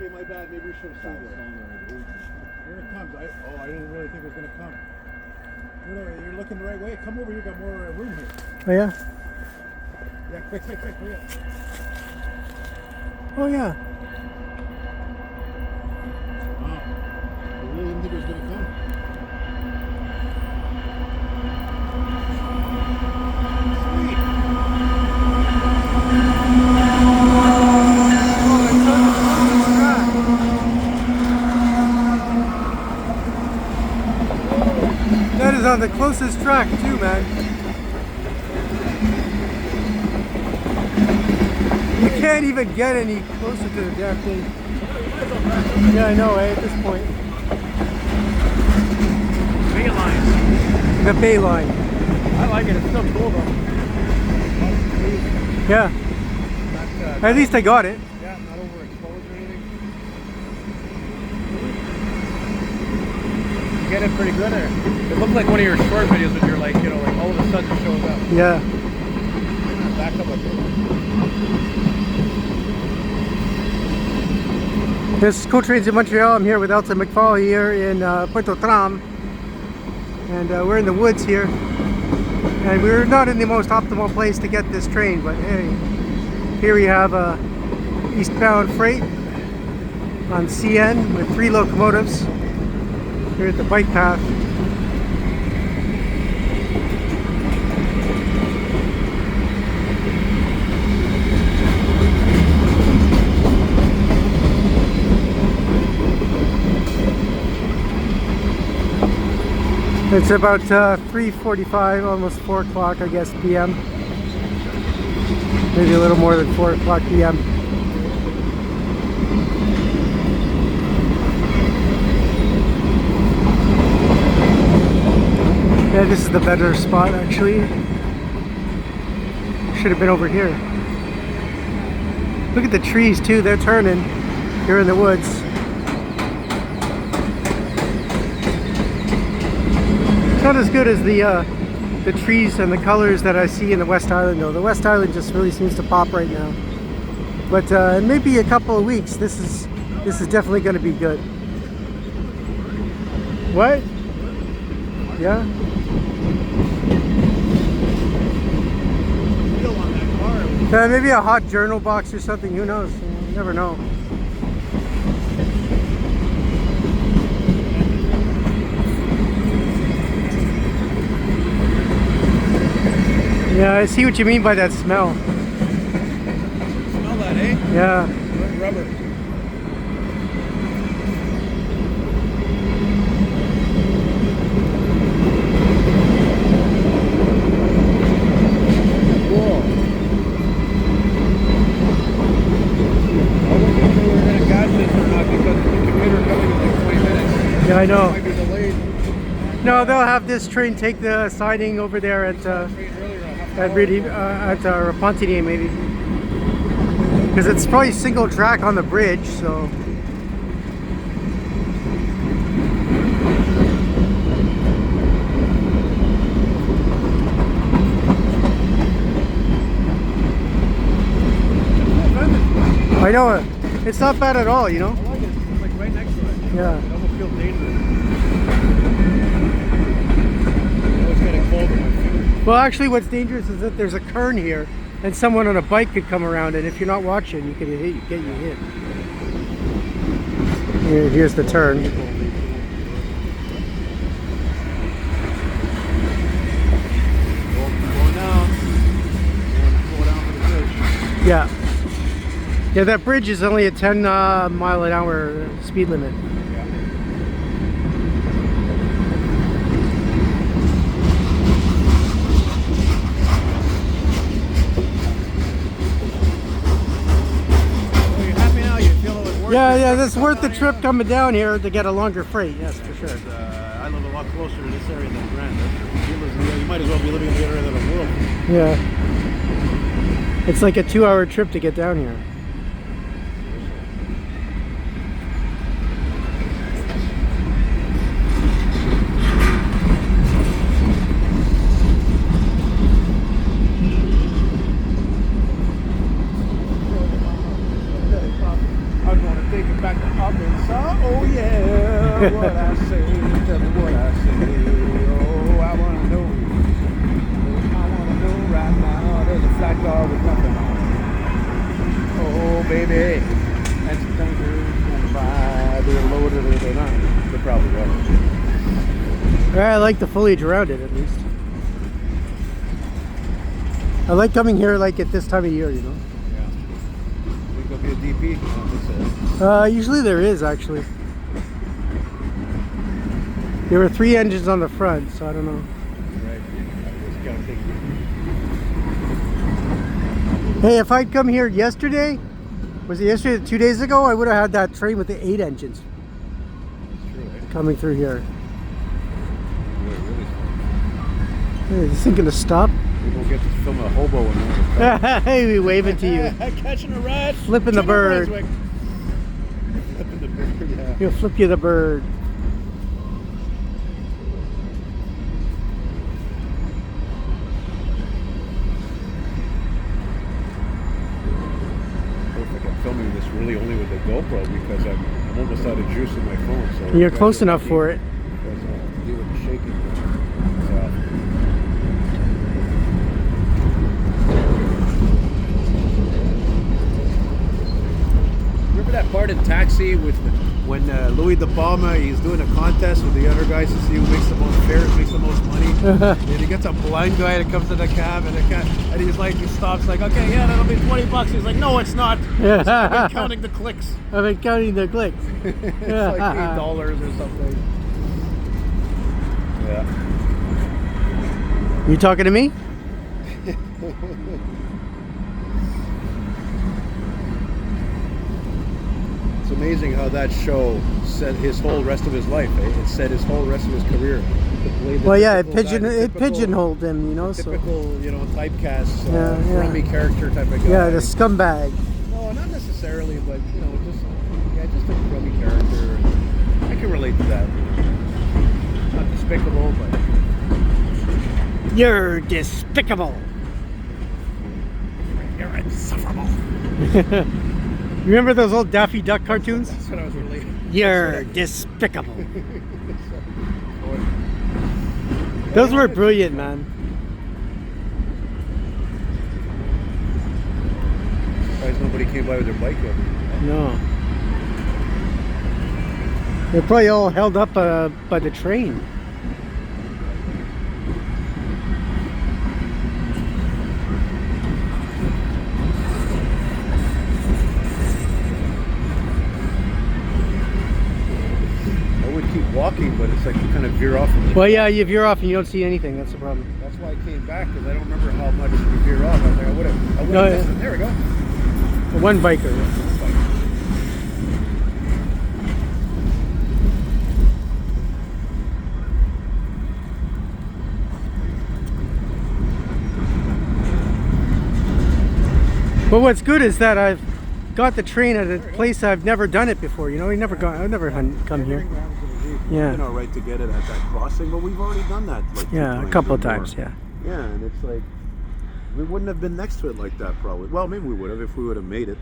Okay, my bad. Maybe we should have stayed there. Here it comes. I didn't really think it was going to come. You're looking the right way. Come over here. Got more room here. Oh, yeah? Yeah, quick, hurry up. Oh, yeah. Wow. I really didn't think it was going to come. That is on the closest track too, man. You can't even get any closer to the damn thing. Yeah, I know, at this point. Bay line. The Bay line. I like it. It's still cool though. Yeah. Not, At least I got it. yeah, not overexposed or anything. You get it pretty good there. It looked like one of your short videos when you're like, you know, like all of a sudden it shows up. Yeah. Back up a bit. This is Cool Trains in Montreal. I'm here with Elton McFall here in Pointe Aux Trembles. And we're in the woods here. And we're not in the most optimal place to get this train, but hey, here we have eastbound freight on CN with 3 locomotives here at the bike path. It's about 3:45, almost 4 o'clock, I guess, p.m. Maybe a little more than 4 o'clock p.m. Yeah, this is the better spot, actually. Should have been over here. Look at the trees, too. They're turning here in the woods. Not as good as the trees and the colors that I see in the West Island though. The West Island just really seems to pop right now. But in maybe a couple of weeks, this is definitely going to be good. What? Yeah. Maybe a hot journal box or something. Who knows? You never know. Yeah, I see what you mean by that smell. Smell that, eh? Yeah. Rubber. Cool. I wasn't sure we were going to catch this or not because the commuter coming in like 20 minutes. Yeah, I know. It might be delayed. No, they'll have this train take the siding over there at Pointe maybe, because it's probably single track on the bridge. So I know it's not bad at all, you know. I like it. It's like right next to it. Yeah. It almost feels dangerous. It's getting cold in my fingers. Well, actually, what's dangerous is that there's a kern here, and someone on a bike could come around, and if you're not watching, you could get you hit. Here's the turn. Going down. Going down for the bridge. Yeah. Yeah, that bridge is only a 10 mile an hour speed limit. Yeah, that's worth the trip coming down here to get a longer freight. Yes, for sure. I live a lot closer to this area than Grant. You might as well be living in the other end of the world. Yeah. It's like a 2-hour trip to get down here. I was going take it back to Arkansas. Oh yeah, what I say, tell me what I say. Oh, I wanna know. I wanna know right now. There's a flat car with nothing on it. Oh baby, and some tankers going by. They're loaded or they're not. They're probably right. I like the foliage around it at least. I like coming here like at this time of year, you know. Yeah. Think there'll be a DP? I don't think so. Usually there is actually. There were 3 engines on the front, so I don't know. Right. I just gotta think. Hey, if I'd come here yesterday, was it yesterday, 2 days ago, I would have had that train with the 8 engines It's true, eh? coming through here. Really Hey, is this thing gonna stop? Maybe we'll get to film a hobo in there. Hey, we waving to you. Catching a ride. Flipping the bird. Flipping the bird, yeah. He'll flip you the bird. Perfect. I'm filming this really only with the GoPro because I'm almost out of juice in my phone. So You're close enough for it. Because deal with the shaking. So. Remember that part in Taxi with when Louis De Palma, he's doing a contest with the other guys to see who makes the most fares, makes the most money. And he gets a blind guy that comes to the cab, and he's like, he stops like, okay, yeah, that'll be $20. He's like, no, it's not. I've been counting the clicks. I've been counting the clicks. It's like $8 or something. Yeah. You talking to me? It's amazing how that show set his whole rest of his life. Eh? It set his whole rest of his career. To play the Well, yeah, it typical pigeonholed him, you know. typical, you know, typecast, Yeah, yeah. rummy character type of guy. Yeah, the scumbag. No, not necessarily, but you know, just a rummy character. I can relate to that. Not despicable, but You're despicable. you're insufferable. Remember those old Daffy Duck cartoons? That's what I was relating. You're despicable. Those were brilliant, man. Surprised nobody came by with their bike yet. No. They're probably all held up by the train. Walking, but it's like you kind of veer off. From Well, yeah, you veer off and you don't see anything. That's the problem. That's why I came back, because I don't remember how much you veer off. I was like, I would have missed it. There we go. One biker. But what's good is that I've got the train at a place I've never done it before. You know, I've never come here. Yeah. Been all right to get it at that crossing, but we've already done that. Like Yeah, a couple of times. Yeah. Yeah, and it's like we wouldn't have been next to it like that probably. Well, maybe we would have if we would have made it.